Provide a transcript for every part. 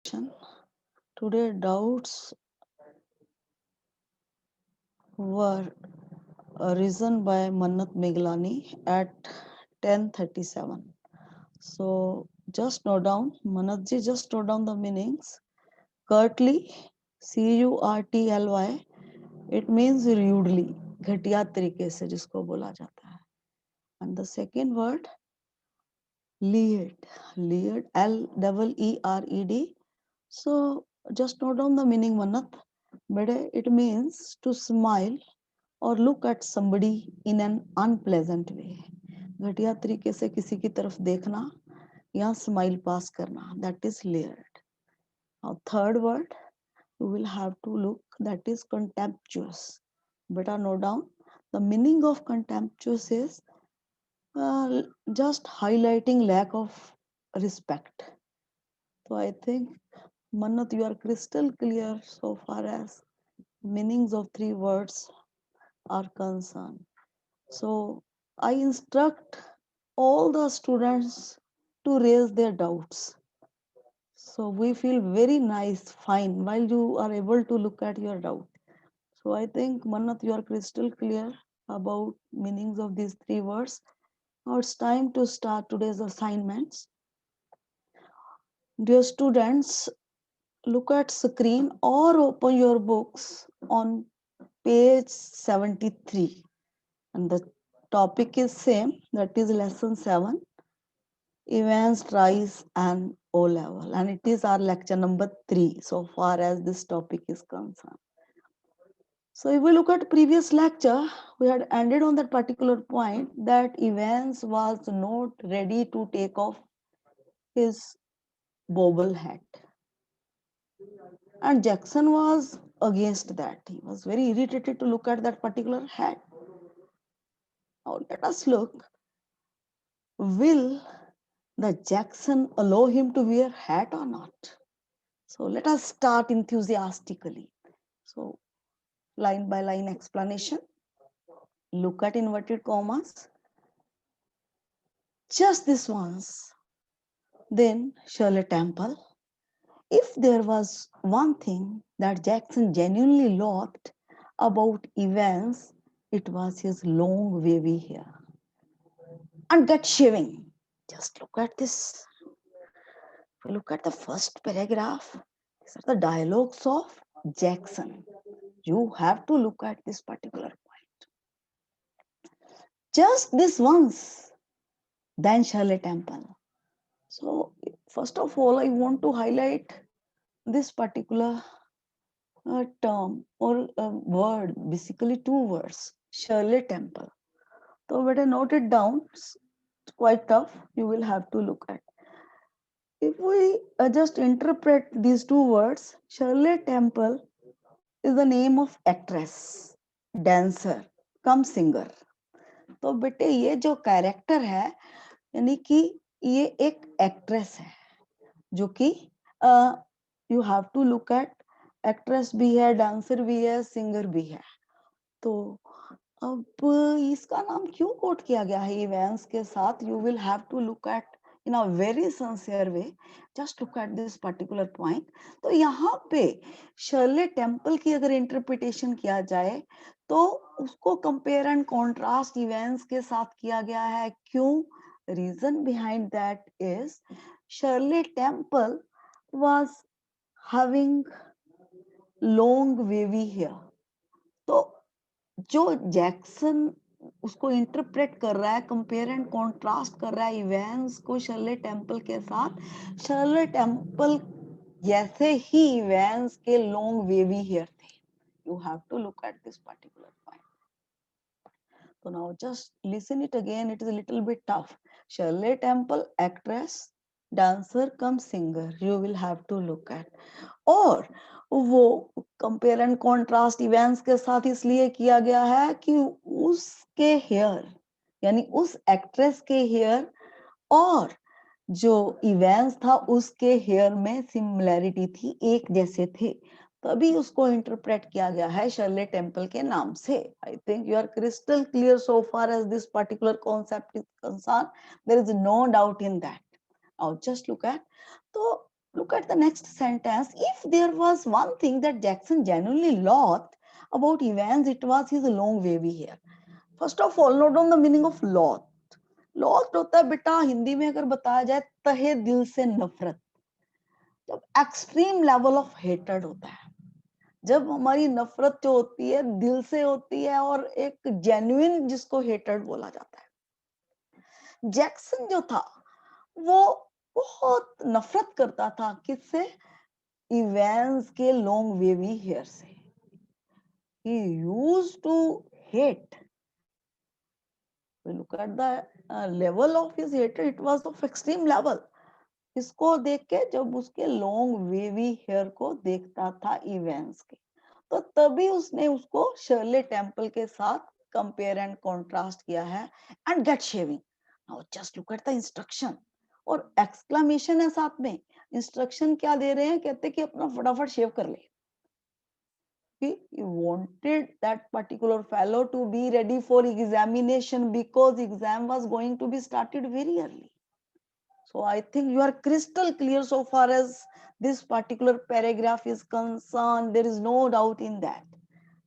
Today doubts were risen by Mannat Meglani at 10:37. So just note down, Mannatji, just note down the meanings. Curtly, curtly, it means rudely, घटिया तरीके से जिसको बोला जाता है. And the second word, leered, Leered. So just note down the meaning, Mannat. Bede, it means to smile or look at somebody in an unpleasant way. घटिया तरीके से किसी की तरफ देखना या smile pass करना, that is leered. Now third word you will have to look, that is contemptuous. Beta note down the meaning of contemptuous is just highlighting lack of respect. So I think Mannat, you are crystal clear so far as meanings of three words are concerned. So I instruct all the students to raise their doubts. So we feel very nice, fine, while you are able to look at your doubt. So I think Mannat, you are crystal clear about meanings of these three words. Now it's time to start today's assignments. Dear students, look at screen or open your books on page 73, and the topic is same, that is lesson 7, events, rise and O level, and it is our lecture number 3 so far as this topic is concerned. So if we look at previous lecture, we had ended on that particular point that Evans was not ready to take off his bobble hat, and Jackson was against that. He was very irritated to look at that particular hat. Now let us look, will the Jackson allow him to wear hat or not? So let us start enthusiastically. So line by line explanation. Look at inverted commas. Just this once. Then Shirley Temple. If there was one thing that Jackson genuinely loved about Evans, it was his long wavy hair and gut shaving. Just look at this. If you look at the first paragraph, these are the dialogues of Jackson. You have to look at this particular point. Just this once, then Shirley Temple. So, first of all, I want to highlight this particular term or word, basically two words, Shirley Temple. So, better note it down. It's quite tough. You will have to look at. If we just interpret these two words, Shirley Temple is the name of actress, dancer, come singer. तो बेटे ये जो character है यानी कि ये एक actress है जो कि you have to look at, actress भी है, डांसर भी है, सिंगर भी है. तो अब इसका नाम क्यों कोट किया गया है इवेंट्स के साथ? You will have to look at in a very sincere way. Just look at this particular point. तो यहाँ पे शर्ले टेम्पल की अगर इंटरप्रिटेशन किया जाए तो उसको कंपेयर एंड कॉन्ट्रास्ट इवेंट्स के साथ किया गया है. क्यों? Reason behind that is Shirley Temple was having long wavy hair. तो जो जैक्सन उसको इंटरप्रेट कर रहा है, कंपेयर एंड कॉन्ट्रास्ट कर रहा है इवेंट्स को शर्ले टेम्पल के साथ, शर्ले टेम्पल जैसे ही इवेंट्स के लॉन्ग वेवी हेयर थे. You have to look at this particular point. So now just listen it again, it is a little bit tough. Shirley Temple, actress, dancer come singer, you will have to look at. और वो compare and contrast events के साथ इसलिए किया गया है कि उसके हेयर यानी उस एक्ट्रेस के हेयर और जो इवेंट्स था उसके हेयर में सिमिलैरिटी थी, एक जैसे थे, तभी उसको इंटरप्रेट किया गया है शर्ले टेम्पल के नाम से. I think you are crystal clear so far as this particular concept is concern. There is no doubt in that. Now just look at. तो Look at the next sentence. If there was one thing that Jackson genuinely loved about Evans, it was his long wavy hair. First of all, note down the meaning of lost. Lost होता है बेटा, हिंदी में अगर बताया जाए तहे दिल से नफरत, जब एक्सट्रीम लेवल ऑफ हेटेड होता है, जब हमारी नफरत जो होती है दिल से होती है और एक जेन्युइन जिसको हेटेड बोला जाता है। जैक्सन जो था वो बहुत नफरत करता था किससे? इवेंस के लॉन्ग वेवी हेयर से। he used to hate. We look at the level of his hatred, it was of extreme level. इसको देख के जब उसके लॉन्ग वेवी हेयर को देखता था इवेंस के, तो तभी उसने उसको शर्ले टेम्पल के साथ कंपेयर एंड कॉन्ट्रास्ट किया है। And get shaving, now just look at the instruction, और एक्सक्लेमेशन है साथ में। इंस्ट्रक्शन क्या दे रहे हैं? कहते कि अपना फटाफट शेव कर ले। He wanted that particular fellow to be ready for examination because exam was going to be started very early. So I think you are crystal clear so far as this particular paragraph is concerned. There is no doubt in that.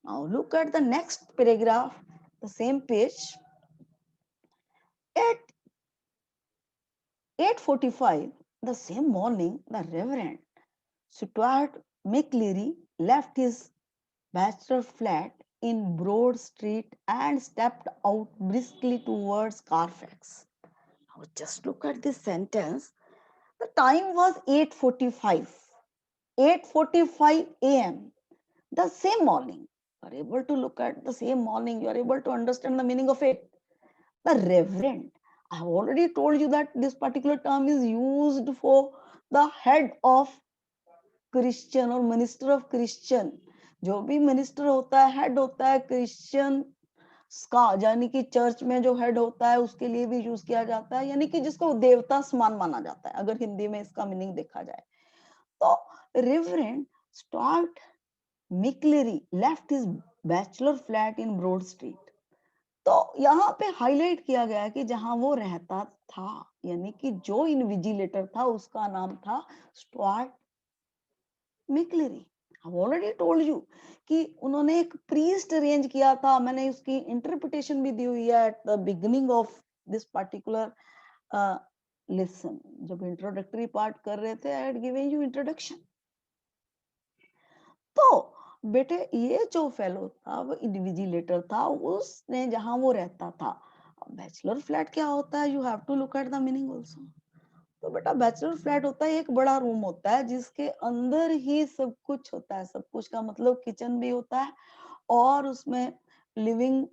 Now look at the next paragraph, the same page. At 8:45, the same morning, the Reverend Stuart McLeary left his bachelor flat in Broad Street and stepped out briskly towards Carfax. Now just look at this sentence. The time was 8:45. 8:45 a.m. The same morning. You are able to look at the same morning. You are able to understand the meaning of it. The Reverend. I have already told you that this particular term is used for the head of Christian or minister of Christian. जो भी minister होता है, head होता है Christian का, यानी कि church में जो हेड होता है उसके लिए भी यूज किया जाता है, यानी कि जिसको देवता समान माना जाता है, अगर हिंदी में इसका मीनिंग देखा जाए तो। Reverend Stuart McCleary left his bachelor flat in Broad Street. तो यहाँ पे हाईलाइट किया गया कि जहां वो रहता था, यानी कि जो इनविजिलेटर था उसका नाम था Stuart मिकलेरी। I've already told you कि उन्होंने एक प्रीस्ट अरेंज किया था। मैंने उसकी इंटरप्रिटेशन भी दी हुई है at the beginning of this particular lesson. जब इंट्रोडक्टरी पार्ट कर रहे थे, I had given you introduction. तो बेटे ये जो फेलो था वो इन्विजिलेटर था, उसने जहां वो रहता था। बैचलर फ्लैट क्या होता है? You have to look at the meaning also. तो बेटा बैचलर फ्लैट होता है एक बड़ा रूम होता है जिसके अंदर ही सब कुछ होता है। सब कुछ का मतलब किचन भी होता है और उसमें लिविंग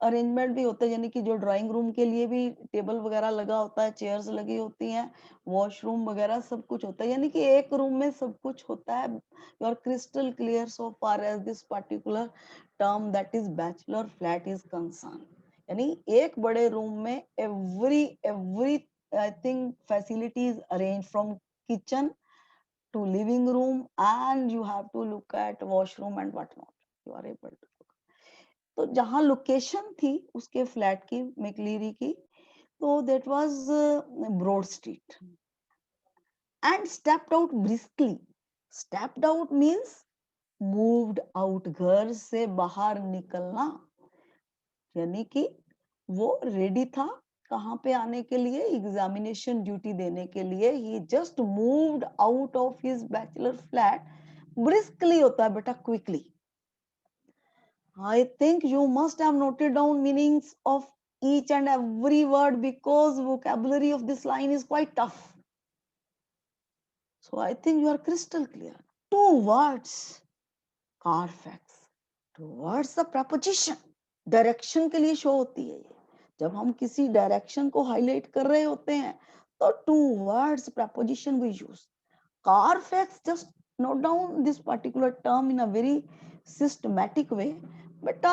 अरेंजमेंट भी होता है, यानी कि जो ड्राइंग रूम के लिए भी टेबल वगैरह लगा होता है, चेयर्स लगी होती हैं, वॉशरूम वगैरह सब कुछ होता है, यानी कि एक रूम में सब कुछ होता है। You are crystal clear so far as this particular term that is bachelor flat is concern. यानी एक बड़े रूम में every every I think facilities arranged from kitchen to living room, and you have to look at washroom and whatnot. You are able to look. तो जहाँ location थी उसके flat की, मैक्लीरी की, तो that was Broad Street. And stepped out briskly. Stepped out means moved out, घर से बाहर निकलना, यानी कि वो रेडी था कहाँ पे आने के लिए? एग्जामिनेशन ड्यूटी देने के लिए। He just moved out of his bachelor flat. Briskly होता है बेटा quickly. I think you must have noted down meanings of each and every word because vocabulary of this line is quite tough. So I think you are crystal clear. Two words, Carfax. Two words the preposition. Direction के लिए show होती है ये। जब हम किसी direction को highlight कर रहे होते हैं तो two words preposition we use. Carfax, just note down this particular term in a very systematic way. But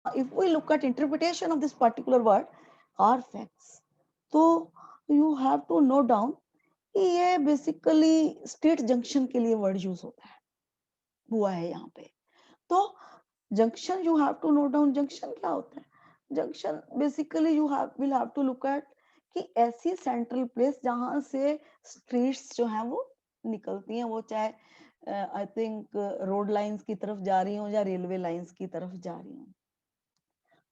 if we look at interpretation of this particular word Carfax, तो you have to note down कि ये basically state junction के लिए word use होता है, हुआ है यहाँ पे। तो junction, you have to note down junction क्या होता है। Junction basically you will have to look at कि ऐसी सेंट्रल प्लेस जहां से स्ट्रीट्स जो है वो निकलती हैं, वो चाहे आई थिंक रोड लाइंस की तरफ जा रही हो या रेलवे लाइंस की तरफ जा रही हो।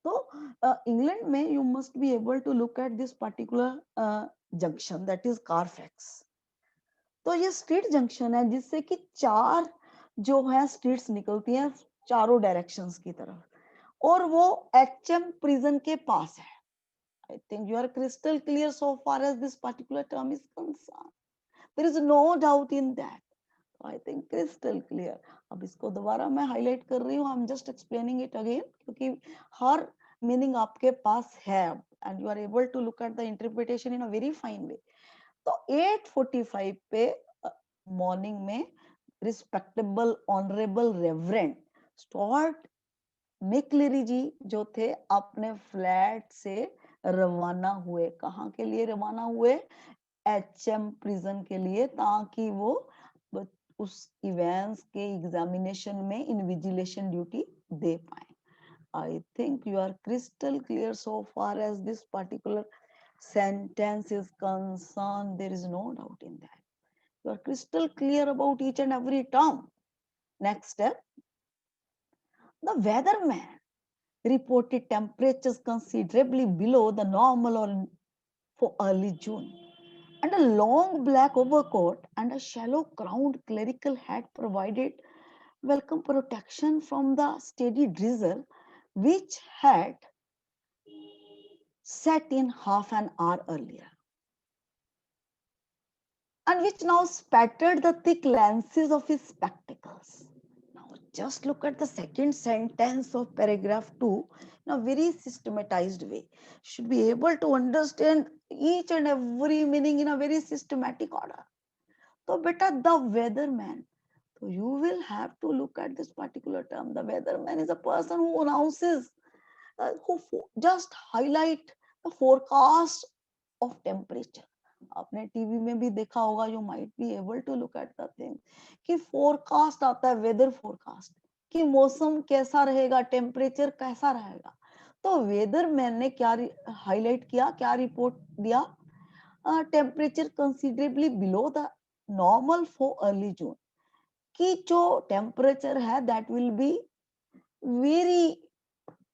तो इंग्लैंड में you must be able to look at this particular junction, that is Carfax. तो ये स्ट्रीट जंक्शन है जिससे कि 4 जो है स्ट्रीट्स निकलती हैं चारों डायरेक्शंस की तरफ, और वो एचएम प्रिजन के पास है। I think you are crystal clear so far as this particular term is concern, there is no doubt in that. I think crystal clear. अब इसको दोबारा मैं हाईलाइट कर रही हूँ, I am just explaining it again, क्योंकि हर meaning आपके पास है and you are able to look at the interpretation in a very fine way. तो 8:45 पे मॉर्निंग में respectable honourable reverend Stuart McLeary जी जो थे अपने फ्लैट से रवाना हुए। कहाँ के लिए रवाना हुए? एचएम प्रिजन के लिए, ताकि वो उस इवेंट्स के एग्जामिनेशन में इन्विजिलेशन ड्यूटी दे पाए। I think you are crystal clear so far as this particular sentence is concerned. There is no doubt in that. You are crystal clear about each and every term. Next step, the weatherman reported temperatures considerably below the normal or for early June. And a long black overcoat and a shallow crowned clerical hat provided welcome protection from the steady drizzle which had set in half an hour earlier, and which now spattered the thick lenses of his spectacles. Now, just look at the second sentence of paragraph 2 in a very systematized way. You should be able to understand each and every meaning in a very systematic order. So, beta, the weatherman. So, you will have to look at this particular term. The weatherman is a person who announces, who just highlight the forecast of temperature. आपने TV में भी देखा होगा, you might be able to look at the thing कि forecast आता है, weather forecast, कि मौसम कैसा रहेगा, टेम्परेचर कैसा रहेगा। तो वेदर मैन ने क्या हाईलाइट किया, क्या रिपोर्ट दिया? Temperature considerably below the normal for early June, कि जो टेम्परेचर है that will be very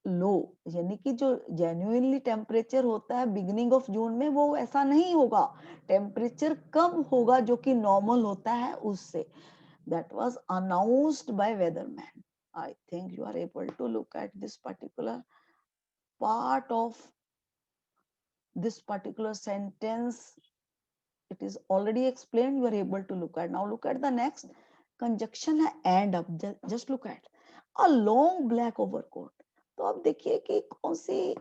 low, यानी कि जो जेन्युइनली टेम्परेचर होता है बिगिनिंग ऑफ जून में वो ऐसा नहीं होगा, टेम्परेचर कम होगा जो कि नॉर्मल होता है उससे। That was announced by weatherman. I think you are able to look at this particular part of this particular sentence. It is already explained, you are able to look at. Now look at the next conjunction है and up. Just look at a long black overcoat. तो अब देखिए कि कौन सी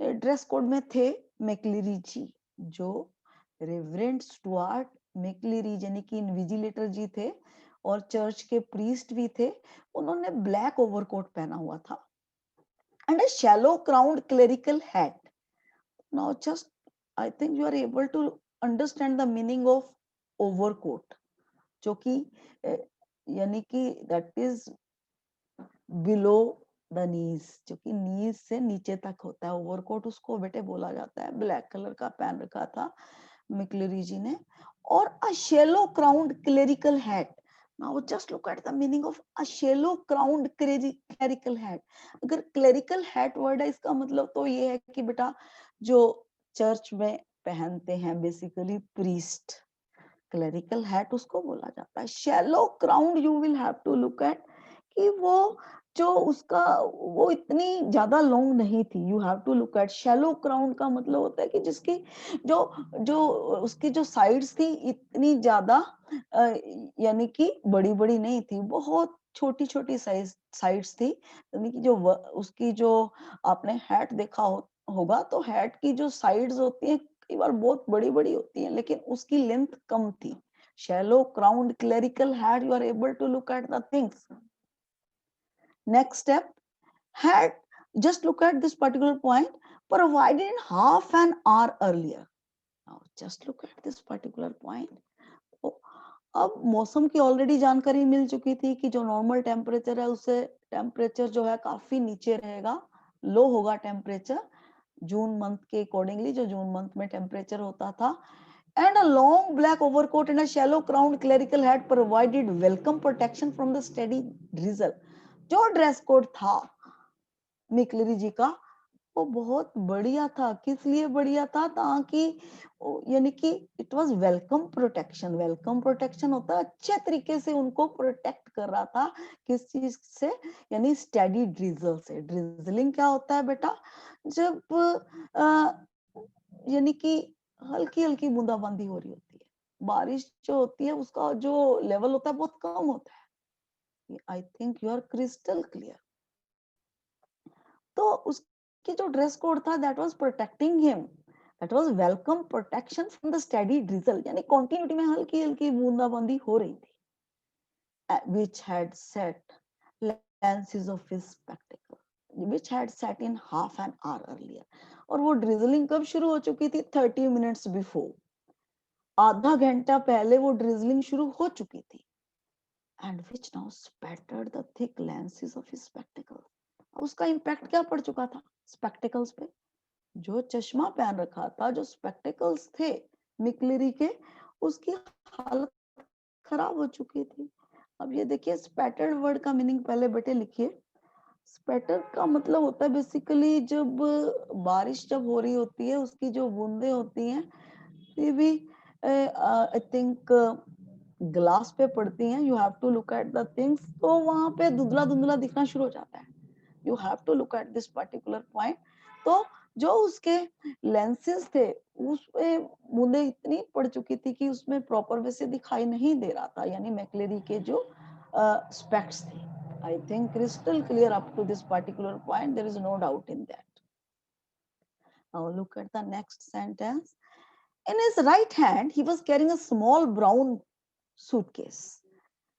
dress code में थे McLeary जी, जो reverend Stuart McLeary यानी कि इन्विजिलेटर जी थे और चर्च के प्रीस्ट भी थे, उन्होंने ब्लैक ओवरकोट पहना हुआ था and a shallow crowned clerical hat. Now just I think you are able to understand the meaning of overcoat, जो कि यानी कि that is below the knees, जो कि नीज से नीचे तक होता है ओवरकोट, उसको बेटे बोला जाता है। ब्लैक कलर का पहन रखा था मैकलेरी जी ने, और a shallow crowned clerical hat. Now just look at the meaning of a shallow crowned clerical hat. अगर क्लेरिकल हैट वर्ड है, इसका मतलब तो ये है कि बेटा जो चर्च में पहनते हैं बेसिकली प्रीस्ट, क्लेरिकल हैट उसको बोला जाता है। Shallow crowned you will have to look at कि वो जो उसका वो इतनी ज्यादा लॉन्ग नहीं थी। You have to look at shallow crown का मतलब होता है कि जिसकी जो जो उसकी जो साइड्स थी इतनी ज्यादा यानी कि बड़ी बड़ी नहीं थी, बहुत छोटी छोटी साइड्स थी, यानी कि जो उसकी जो आपने हैट देखा होगा तो हैट की जो साइड्स होती हैं कई बार बहुत बड़ी बड़ी होती हैं, लेकिन उसकी लेंथ कम थी। Shallow crowned clerical hat, you are able to look at the things. Next step, had just look at this particular point, provided half an hour earlier. Now just look at this particular point. तो अब मौसम की already जानकारी मिल चुकी थी कि जो normal temperature है उससे टेम्परेचर जो है काफी नीचे रहेगा, लो होगा टेम्परेचर जून मंथ के अकॉर्डिंगली, जो जून मंथ में टेम्परेचर होता था। and a long black overcoat and a shallow crowned clerical hat provided welcome protection from the steady drizzle. जो ड्रेस कोड था मिकलरी जी का वो बहुत बढ़िया था। किस लिए बढ़िया था? ताकि यानी कि it was welcome protection. Welcome protection होता है अच्छे तरीके से उनको प्रोटेक्ट कर रहा था। किस चीज से? यानी स्टेडी ड्रिजल से। ड्रिजलिंग क्या होता है बेटा? जब यानी कि हल्की हल्की बूंदाबांदी हो रही होती है। बारिश जो होती है उसका जो लेवल होता है बहुत कम होता है। I think you are crystal clear. तो उसकी जो ड्रेस कोड था that was protecting him, that was welcome protection from the steady drizzle, यानी कंटिन्यूटी में हल्की हल्की बूंदाबांदी हो रही थी। which had set lenses of his spectacle, which had set in half an hour earlier. और वो ड्रिजलिंग कब शुरू हो चुकी थी? 30 मिनट्स बिफोर। आधा घंटा पहले वो ड्रिजलिंग शुरू हो चुकी थी। and which now spattered the thick lenses of his spectacles. उसका इम्पैक्ट क्या पड़ चुका था स्पेक्टिकल्स पे? जो चश्मा पहन रखा था, जो स्पेक्टिकल्स थे मिकलरी के, उसकी हालत खराब हो चुकी थी। अब ये देखिए स्पैटर्ड वर्ड का मीनिंग पहले बेटे लिखिए। स्पैटर का मतलब होता है बेसिकली जब बारिश जब हो रही होती है उसकी जो बूंदे होती हैं ये भी आई थिंक ग्लास पे पड़ती हैं। You have to look at the things, तो वहां पे धुंधला धुंधला दिखना शुरू हो जाता है। You have to look at this particular point. तो जो उसके लेंसेज थे उसमें बूंदे इतनी पड़ चुकी थी कि उसमें प्रॉपर वे से दिखाई नहीं दे रहा था, यानी मैक्लेरी के जो स्पेक्ट्स थे। I think crystal clear up to this particular point, there is no doubt in that. Now look at the next sentence. In his right hand, he was carrying a small brown suitcase,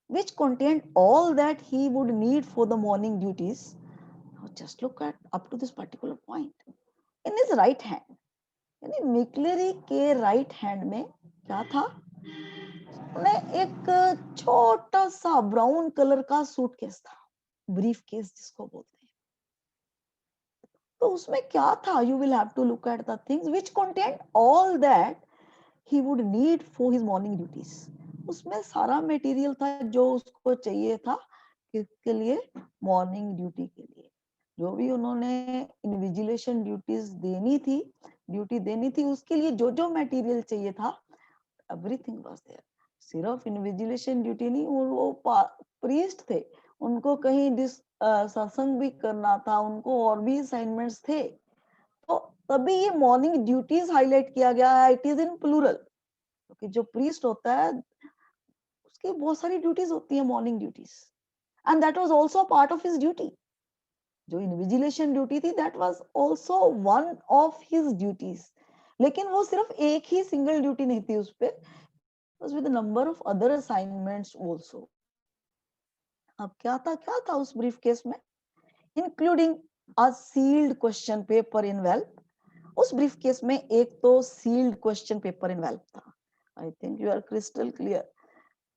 which contained all that he would need for the morning duties. Now, just look at up to this particular point. In his right hand, यानी मिकलरी के right hand में क्या था? उन्हें एक छोटा सा brown colour का सूटकेस था, ब्रीफ केस जिसको बोलते हैं। तो उसमें क्या था? You will have to look at the things which contain all that he would need for his morning duties. उसमें सारा मटेरियल था जो उसको चाहिए था किसके लिए? मॉर्निंग ड्यूटी के लिए। जो भी उन्होंने इन्विजिलेशन ड्यूटी देनी थी उसके लिए जो जो मटेरियल चाहिए था एवरीथिंग वाज देयर। सिर्फ इन्विजिलेशन ड्यूटी नहीं, वो प्रीस्ट थे, उनको कहीं सत्संग भी करना था, उनको और भी असाइनमेंट्स थे। तो तभी ये मॉर्निंग ड्यूटीज हाईलाइट किया गया है। इट इज इन प्लूरल, क्योंकि जो प्रीस्ट होता है उसकी बहुत सारी ड्यूटीज होती है, morning duties, and that was also part of his duty. जो इन्विजिलेशन ड्यूटी थी that was also one of his duties. लेकिन वो सिर्फ एक ही सिंगल ड्यूटी नहीं थी उस पे, was with a number of other assignments also. अब क्या था उस ब्रीफ केस में? Including a sealed question paper envelope. उस ब्रीफ केस में एक तो सील्ड क्वेश्चन पेपर इनवेल्प था। I think you are crystal clear.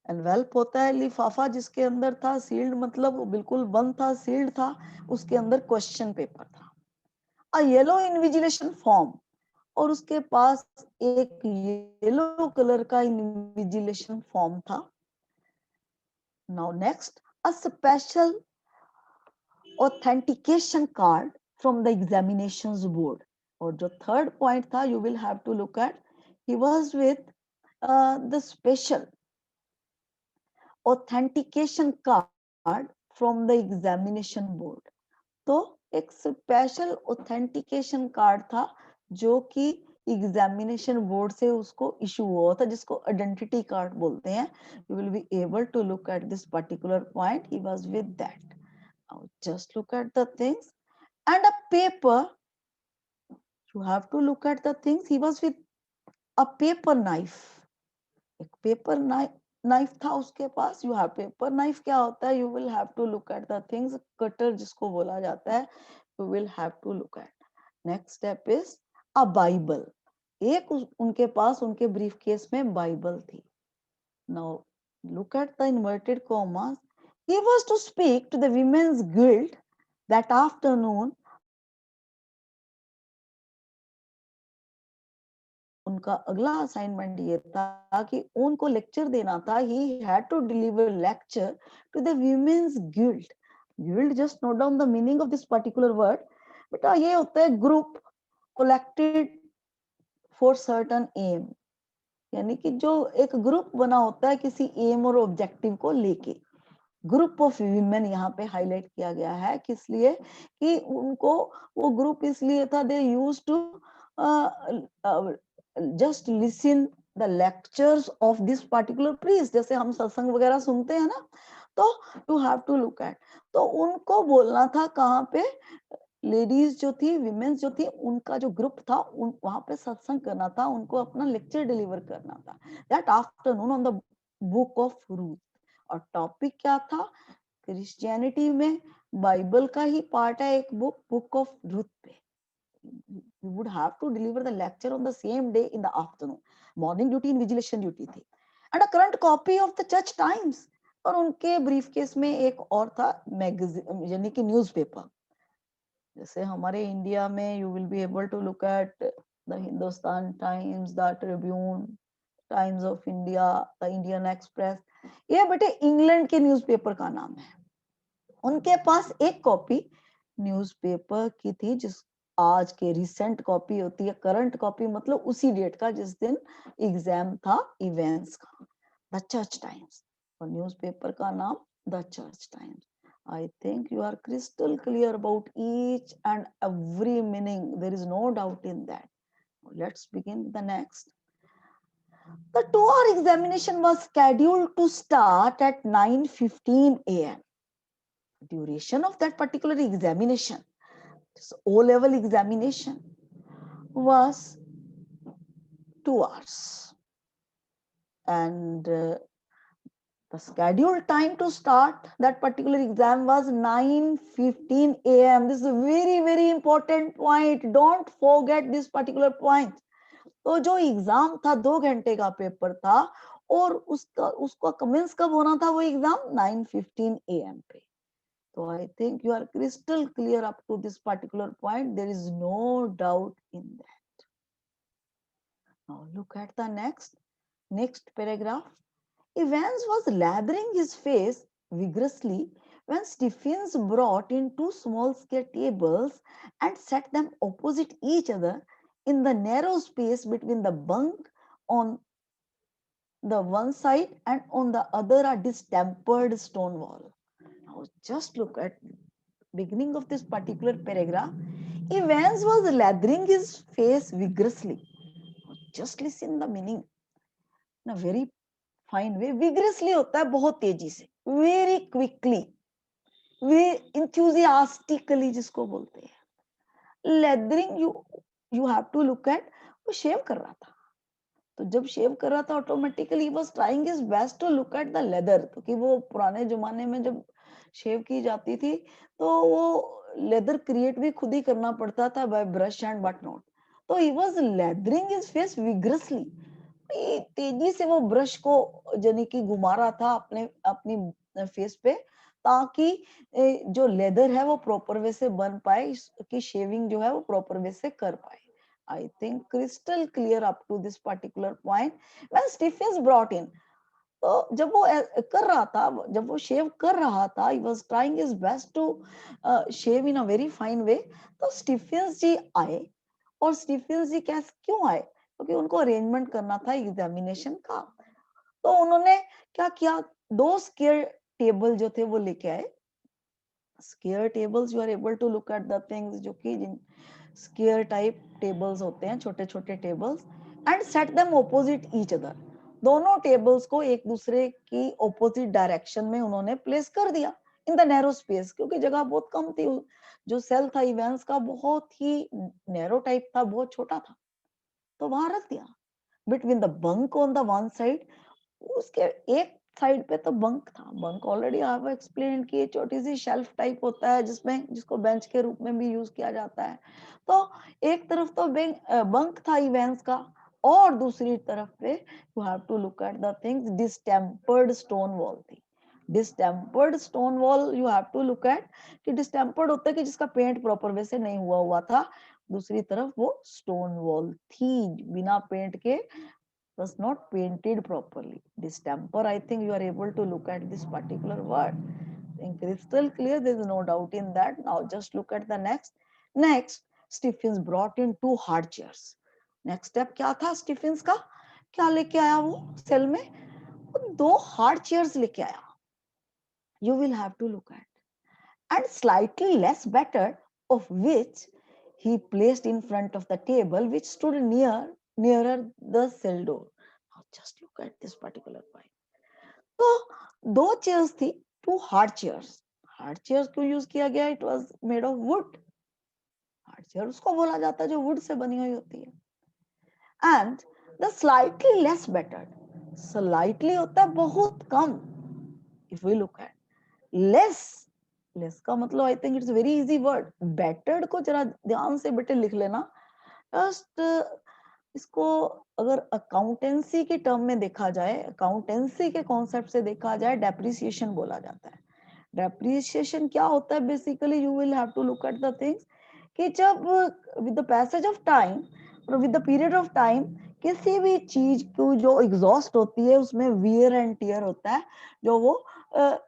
Envelope होता है लिफाफा जिसके अंदर था, सील्ड मतलब बिल्कुल बंद था, सील्ड था, उसके अंदर क्वेश्चन पेपर था। अ येलो इन्विजिलेशन फॉर्म, और उसके पास एक येलो कलर का इन्विजिलेशन फॉर्म था। Now next, a special authentication card from the examinations board. और जो third point था, you will have to look at, he was with the special authentication card from the examination board. तो एक special authentication card था जो कि examination board से उसको इशू हुआ था, जिसको आइडेंटिटी कार्ड बोलते हैं। You will be able to look at this particular point, he was with that. Now just look at the things and a paper, you have to look at the things. He was with a paper knife, एक paper knife था उसके पास। You have paper knife क्या होता है? You will have to look at the things, cutter जिसको बोला जाता है, you will have to look at. Next step is a Bible. एक उनके पास उनके ब्रीफ केस में बाइबल थी। Now look at the inverted commas. He was to speak to the women's guild that afternoon उनका अगला असाइनमेंट ये था कि उनको लेक्चर देना था. He had to deliver lecture to the women's guild. Guild, just note down the meaning of this particular word. बेटा ये होता है group collected for certain aim, यानी कि जो एक ग्रुप बना होता है किसी एम और ऑब्जेक्टिव को लेके. ग्रुप ऑफ वीमेन यहाँ पे हाईलाइट किया गया है, किस लिए कि उनको वो ग्रुप इसलिए था, they use to just listen the lectures of this particular priest. जैसे हम सत्संग वगैरह सुनते हैं ना, तो you have to look at. तो उनको बोलना था कहाँ पे, लेडीज जो थी, विमेन्स जो थी, उनका जो ग्रुप था वहां पे सत्संग करना था, उनको अपना लेक्चर डिलीवर करना था that afternoon on the book of Ruth. और टॉपिक क्या था, क्रिश्चियनिटी में बाइबल का ही पार्ट है एक बुक, बुक ऑफ रूथ पे. you would have to deliver the lecture on the same day in the afternoon. Morning duty, invigilation duty थी. And a current copy of the Church Times. और उनके brief case में एक और था magazine, यानी कि न्यूज़पेपर. जैसे हमारे इंडिया में you will be able to look at the Hindustan Times, the Tribune, Times of India, the Indian Express. ये बेटे इंग्लैंड के न्यूज़पेपर का नाम है. उनके पास एक कॉपी न्यूज़पेपर की थी, जिस आज के रिसेंट कॉपी होती है, करंट कॉपी मतलब उसी डेट का जिस दिन एग्जाम था इवेंट्स का, द चर्च टाइम्स. और न्यूज़पेपर का नाम the Church times. I think you are crystal clear about each and every meaning. There is no doubt in that. Let's begin with the next. The 2-hour examination was scheduled to start at 9:15 a.m. Duration of that particular examination, this O-level examination, was 2 hours. And the scheduled time to start that particular exam was 9:15 a.m. This is a very, very important point. Don't forget this particular point. तो जो exam था 2 घंटे का paper था, और उसका commence कब होना था वो एग्जाम 9:15 a.m. पे. So I think you are crystal clear up to this particular point. There is no doubt in that. Now look at the next paragraph. Evans was lathering his face vigorously when Stephens brought in 2 small square tables and set them opposite each other in the narrow space between the bunk on the one side and on the other a distempered stone wall. Now just look at beginning of this particular paragraph. Evans was lathering his face vigorously. Just listen the meaning in a very fine way. Vigorously होता है बहुत तेजी से, very quickly, वे enthusiastically जिसको बोलते हैं. Lathering, you have to look at, वो शेव कर रहा था. तो जब शेव कर रहा था automatically was trying his best to look at the leather, क्योंकि वो पुराने जमाने में जब शेव की जाती थी तो वो लेदर क्रिएट भी खुद ही करना पड़ता था by brush and but not. तो he was lathering his face vigorously. तेजी से वो ब्रश को यानी कि घुमा रहा था अपनी फेस पे, ताकि जो लेदर है वो प्रॉपर वे से बन पाए, कि शेविंग जो है वो प्रॉपर वे से कर पाए. I think crystal clear up to this particular point. When Stephens brought in, तो जब वो कर रहा था, जब वो शेव कर रहा था, he was trying his best to shave in a very fine way. तो स्टीफेंस जी आए. और स्टीफेंस जी कैसे क्यों आए, क्योंकि उनको अरेंजमेंट करना था एग्जामिनेशन का. तो उन्होंने क्या किया, 2 स्क्वायर टेबल जो थे वो लेके आए. Square tables, you are able to look at the things, जो कि स्क्वायर टाइप टेबल्स होते हैं, छोटे छोटे tables. And set them opposite each other. दोनों टेबल्स को एक दूसरे की ऑपोजिट डायरेक्शन में उन्होंने प्लेस कर दिया इन द नैरो स्पेस, क्योंकि जगह बहुत कम थी. जो सेल था इवेंट्स का बहुत ही नैरो टाइप था, बहुत छोटा था, तो वहां रख दिया. Between the bunk on the one side, उसके एक साइड पे तो बंक था. Bunk already I have explained कि छोटी सी शेल्फ टाइप होता है जिसमें जिसको बेंच के रूप में भी यूज किया जाता है. तो एक तरफ तो बंक था इवेंट्स का, और दूसरी तरफ पे you have to look at the things, distempered stone wall थी. Distempered stone wall you have to look at, कि डिस्टेम्पर्ड होता है कि जिसका पेंट प्रॉपर वे से नहीं हुआ था, दूसरी तरफ वो स्टोन वॉल थी बिना पेंट के, was not painted properly. Distemper, I think you are able to look at this particular word. In crystal clear, there is no doubt in that. Now just look at the next. Next, Stephens brought in 2 hard chairs. Next step क्या था Stephen's का? क्या लेके आया वो cell में? वो 2 hard chairs लेके आया. You will have to look at. And slightly less battered, of which he placed in front of the table, which stood nearer the cell door. Now just look at this particular point. तो 2 chairs थी, 2 hard chairs. Hard chairs क्यों use किया गया? It was made of wood. Hard chair उसको बोला जाता है जो wood से बनी हुई होती है. And the slightly less battered. Slightly होता है बहुत कम. If we look at less का मतलब I think it's very easy word. Battered को जरा ध्यान से बेटे लिख लेना. जस्ट इसको अगर अकाउंटेंसी के टर्म में देखा जाए, अकाउंटेंसी के कॉन्सेप्ट से देखा जाए, डेप्रिसिएशन बोला जाता है. डेप्रिसिएशन क्या होता है? Basically you will have to look at the things कि जब with the passage of time और with the period of time किसी भी चीज को जो एग्जॉस्ट होती है उसमें वियर एंड टियर होता है, जो वो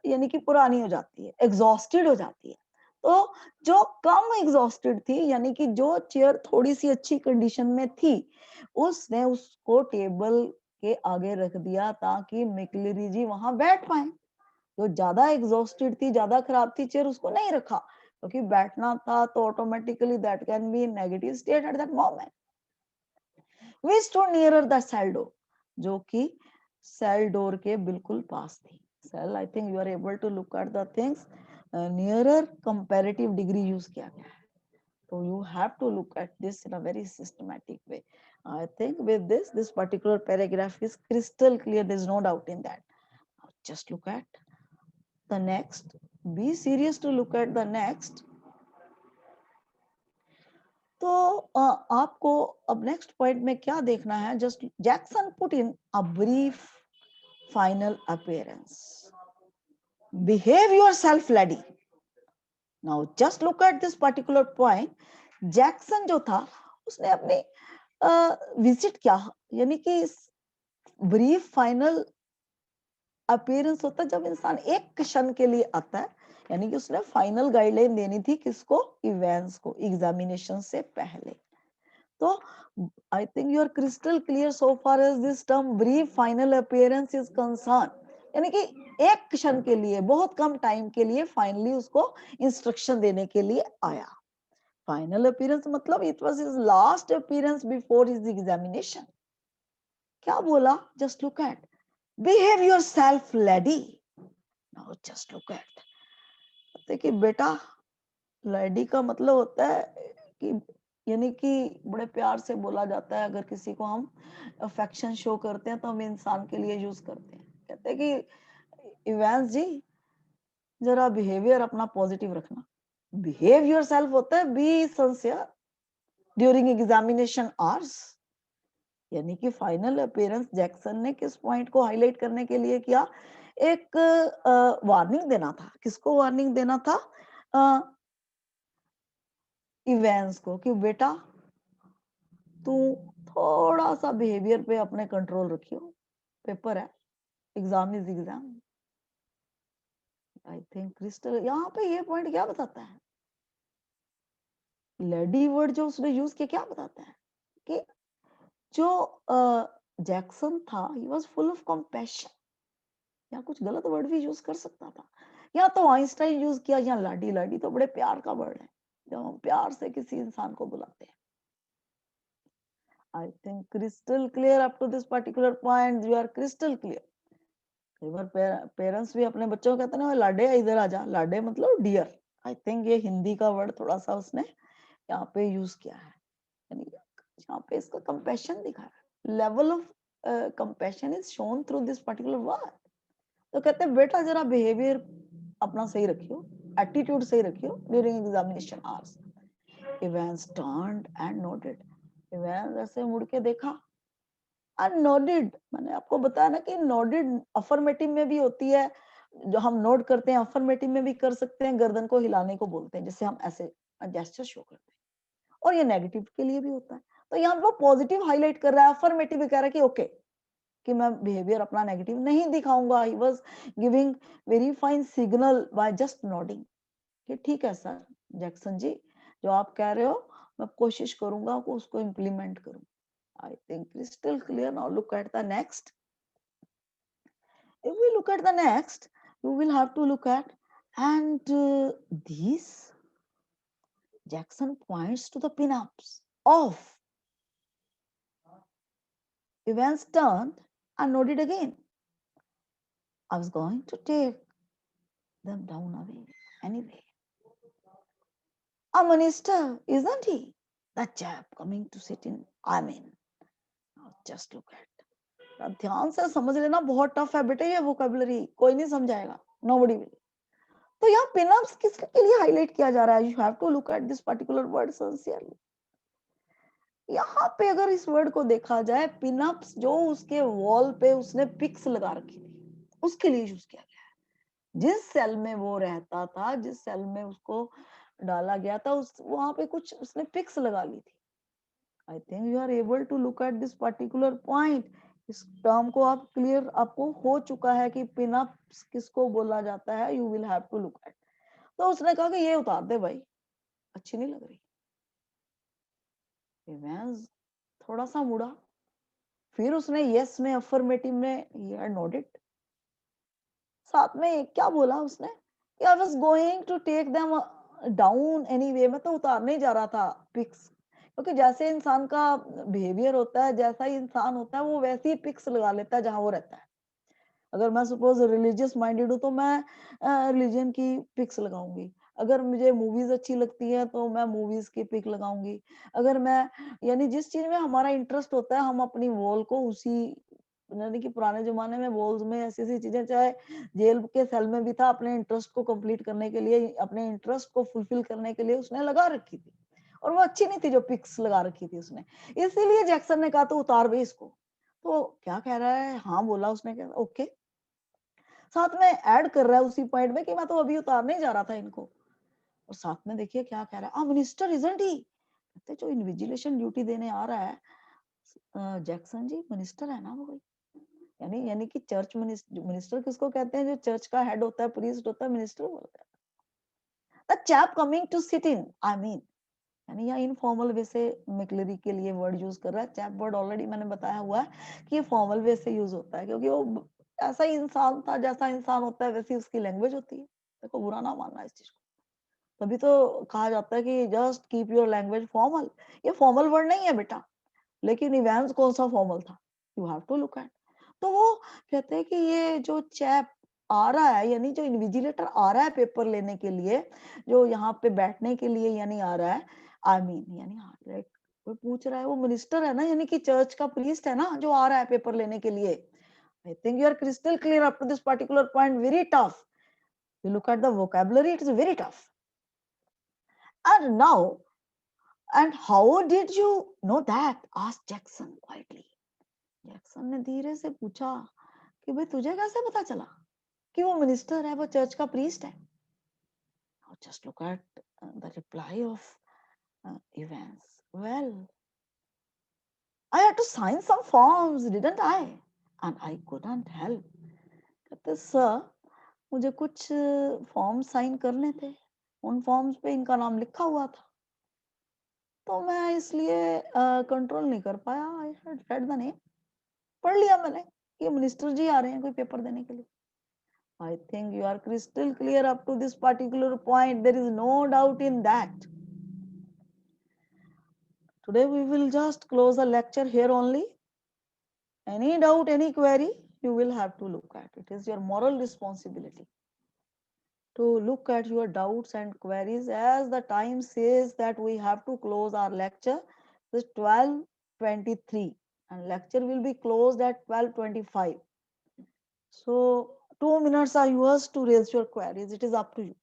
यानी कि पुरानी हो जाती है, एग्जॉस्टेड हो जाती है. तो जो कम एग्जॉस्टेड थी, यानी कि जो चेयर थोड़ी सी अच्छी कंडीशन में थी, उसने उसको टेबल के आगे रख दिया ताकि मैक्लेरी जी वहां बैठ पाए. जो ज्यादा एग्जॉस्टेड थी, ज्यादा खराब थी चेयर, उसको नहीं रखा क्योंकि बैठना था तो automatically that can be in negative state at that moment. We stood nearer the cell door, जो कि सेल डोर के बिल्कुल पास थी. Cell I think you are able to look at the things. Nearer comparative degree use किया गया है. So you have to look at this in a very systematic way. I think with this particular paragraph is crystal clear. There's no doubt in that. Now just look at the next. Be serious to look at the next. तो आपको अब next point में क्या देखना है? Just Jackson put in a brief final appearance. Behave yourself lady. Now just look at this particular point. Jackson जो था उसने अपने विजिट क्या, यानी कि ब्रीफ फाइनल अपीयरेंस होता है जब इंसान एक क्षण के लिए आता है, यानी कि उसने फाइनल गाइडलाइन देनी थी किसको? इवेंट्स को, एग्जामिनेशन से पहले. तो I think you are crystal clear so far as this term brief final appearance is concern. यानी कि एक क्षण के लिए, बहुत कम टाइम के लिए फाइनली उसको इंस्ट्रक्शन देने के लिए आया. फाइनल अपीयरेंस मतलब it was his last appearance before his examination. क्या बोला? Just look eight behave yourself lady. Now just look eight. देखिए बेटा, लेडी का मतलब होता है कि यानी कि बड़े प्यार से बोला जाता है. अगर किसी को हम अफेक्शन शो करते हैं तो हम इंसान के लिए यूज करते हैं. कहते हैं कि इवेंस जी जरा बिहेवियर अपना पॉजिटिव रखना. बिहेव योरसेल्फ होता है be sincere during examination hours. यानी कि फाइनल अपीयरेंस जैक्सन ने किस पॉइंट को हाईलाइट करने के लिए किया? एक वार्निंग देना था. किसको वार्निंग देना था? इवेंस को, कि बेटा तू थोड़ा सा बिहेवियर पे अपने कंट्रोल रखियो. पेपर है, exam is exam. I think crystal यहाँ पे ये पॉइंट क्या बताता है? लेडी वर्ड जो उसने यूज किया क्या बताता है? कि जो जैक्सन था he was full of compassion. या कुछ गलत वर्ड भी यूज कर सकता था, या तो आइंस्टाइन यूज किया, या लाडी. लाडी तो बड़े प्यार का वर्ड है जब हम प्यार से किसी इंसान को बुलाते हैं. I think crystal clear up to this particular point. You are crystal clear. कई बार पेरेंट्स भी अपने बच्चों को कहते हैं ना, लाडे इधर आ जा. लाडे मतलब डियर. आई थिंक ये हिंदी का वर्ड थोड़ा सा उसने यहाँ पे यूज किया है. यानी यहाँ पे इसका कंपैशन दिखा है. Level of compassion is shown through this particular word. तो कहते हैं बेटा जरा बिहेवियर अपना सही रखियो, एटीट्यूड सही रखियो during examination hours. Evans turned and noted. Evans ऐसे मुड़ के देखा और नोडेड. मैंने आपको बताया ना कि नोडेड अफर्मेटिव में भी होती है. जो हम नोट करते हैं अफर्मेटिव में भी कर सकते हैं. गर्दन को हिलाने को बोलते हैं, जैसे हम ऐसे जेस्चर शो करते हैं. और ये नेगेटिव के लिए भी होता है। तो यहाँ वो पॉजिटिव हाईलाइट कर रहा है, अफर्मेटिव कह रहा है कि ओके, कि मैं बिहेवियर अपना नेगेटिव नहीं दिखाऊंगा। He was giving very fine signal by just nodding कि ठीक है सर जैक्सन जी, जो आप कह रहे हो मैं कोशिश करूंगा को उसको इम्प्लीमेंट करूं। आई think crystal clear. Now look at the next. If we look at the next, you will have to look at, and these Jackson points to the pinups of events turned and nodded again. I was going to take them down away anyway. A minister, isn't he? That chap coming to sit in. I mean, now just look at. अब ध्यान से समझ लेना, बहुत tough है बेटे ये vocabulary, कोई नहीं समझाएगा, nobody will. तो यहाँ पिनअप्स किसके लिए हाईलाइट किया जा रहा है? You have to look at this particular word sincerely. यहाँ पे अगर इस वर्ड को देखा जाए, पिनअप्स जो उसके वॉल पे उसने पिक्स लगा रखी थी, उसके लिए यूज किया गया है. जिस सेल में वो रहता था, जिस सेल में उसको डाला गया था, उस वहां पे कुछ उसने पिक्स लगा ली थी. I think you are able to look at this particular point. इस टर्म को आप क्लियर आपको हो चुका है कि पिनअप्स किसको बोला जाता है. You will have to look at. तो उसने कहा कि ये उतार दे भाई, अच्छी नहीं लग रही. इवेंस थोड़ा सा मुड़ा, फिर उसने यस में, अफर्मेटिव में ही हैड नोटेड. साथ में क्या बोला उसने? I was going to take them down anyway. मैं तो उतारने ही जा रहा था पिक्स, क्योंकि जैसे इंसान का बिहेवियर होता है, जैसा ही इंसान होता है, वो वैसे ही पिक्स लगा लेता है जहां वो रहता है. अगर मैं सपोज रिलीजियस माइंडेड हूँ तो मैं रिलीजन की पिक्स लगाऊंगी. अगर मुझे मूवीज अच्छी लगती है तो मैं मूवीज की पिक लगाऊंगी. अगर मैं, यानी जिस चीज में हमारा इंटरेस्ट होता है, हम अपनी वॉल को उसी, यानी कि पुराने जमाने में वॉल्स में ऐसी ऐसी चीजें, चाहे जेल के सेल में भी था, अपने इंटरेस्ट को कंप्लीट करने के लिए, अपने इंटरेस्ट को फुलफिल करने के लिए उसने लगा रखी थी. और वो अच्छी नहीं थी जो पिक्स लगा रखी थी उसने. इसीलिए जैक्सन ने कहा तो उतार भी इसको. तो क्या कह रहा है? हाँ बोला उसने, कह ओके. साथ में ऐड कर रहा है उसी पॉइंट में कि मैं तो अभी उतारने जा रहा था इनको. और साथ में देखिए क्या कह रहा है, मिनिस्टर इजंट ही. कहते जो इन्विजिलेशन ड्यूटी देने आ रहा है जैक्सन जी, मिनिस्टर है ना वो कोई. यानी यानी कि चर्च मिनिस्टर किसको कहते हैं? जो चर्च का हेड होता है, प्रीस्ट होता है, मिनिस्टर बोलते हैं. The chap coming to sit in, I mean, यानी यहाँ इनफॉर्मल वे से मिक्लरी के लिए वर्ड यूज कर रहा है. चैप वर्ड ऑलरेडी मैंने बताया हुआ है कि ये फॉर्मल वे से यूज होता है, क्योंकि वो ऐसा ही इंसान था, जैसा इंसान होता है वैसी उसकी लैंग्वेज होती है. देखो बुरा ना मानना इस चीज को. तभी तो कहा जाता है कि just keep your language formal. ये फॉर्मल वर्ड नहीं है बेटा, लेकिन इवेंट्स कौन सा फॉर्मल था? You have to look at. तो वो कहते हैं कि ये जो चैप आ रहा है, यानी जो इन्विजिलेटर आ रहा है पेपर लेने के लिए, जो यहाँ पे बैठने के लिए यानी आ रहा है, आई मीन यानी लाइक कोई पूछ रहा है, वो मिनिस्टर है ना, यानी कि चर्च का प्रीस्ट है ना, जो आ रहा है पेपर लेने के लिए. I think you are crystal clear up to this particular point. Very tough. You look at the vocabulary, it is very tough. And now, and how did you know that? Asked Jackson quietly. Jackson ने धीरे से पूछा कि भाई तुझे कैसे पता चला कि वो मिनिस्टर है, वो चर्च का प्रीस्ट है? Just look at the reply of Evans. Well, I had to sign some forms, didn't I? And I couldn't help. कहते सर, मुझे कुछ फॉर्म साइन करने थे, उन फॉर्म्स पे इनका नाम लिखा हुआ था, तो मैं इसलिए कंट्रोल नहीं कर पाया. I had read the name. पढ़ लिया मैंने, ये मिनिस्टर जी आ रहे हैं कोई पेपर देने के लिए. I think you are crystal clear up to this particular point. There is no doubt in that. Today we will just close the lecture here only. Any doubt, any query, you will have to look at. It is your moral responsibility to look at your doubts and queries, as the time says that we have to close our lecture. It is 12:23 and lecture will be closed at 12:25. So 2 minutes are yours to raise your queries. It is up to you.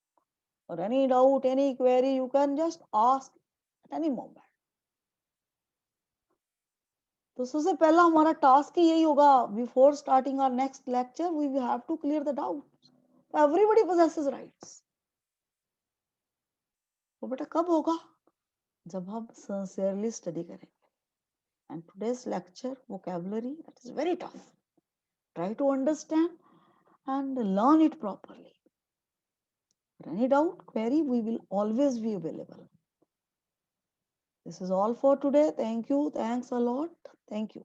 Or any doubt, any query, you can just ask at any moment. तो सबसे पहला हमारा task ही यही होगा, before starting our next lecture we have to clear the doubt. Everybody possesses rights. तो बेटा कब होगा? जब हम sincerely study करेंगे. And today's lecture vocabulary, that is very tough. Try to understand and learn it properly. For any doubt, query, we will always be available. This is all for today. Thank you. Thanks a lot. Thank you.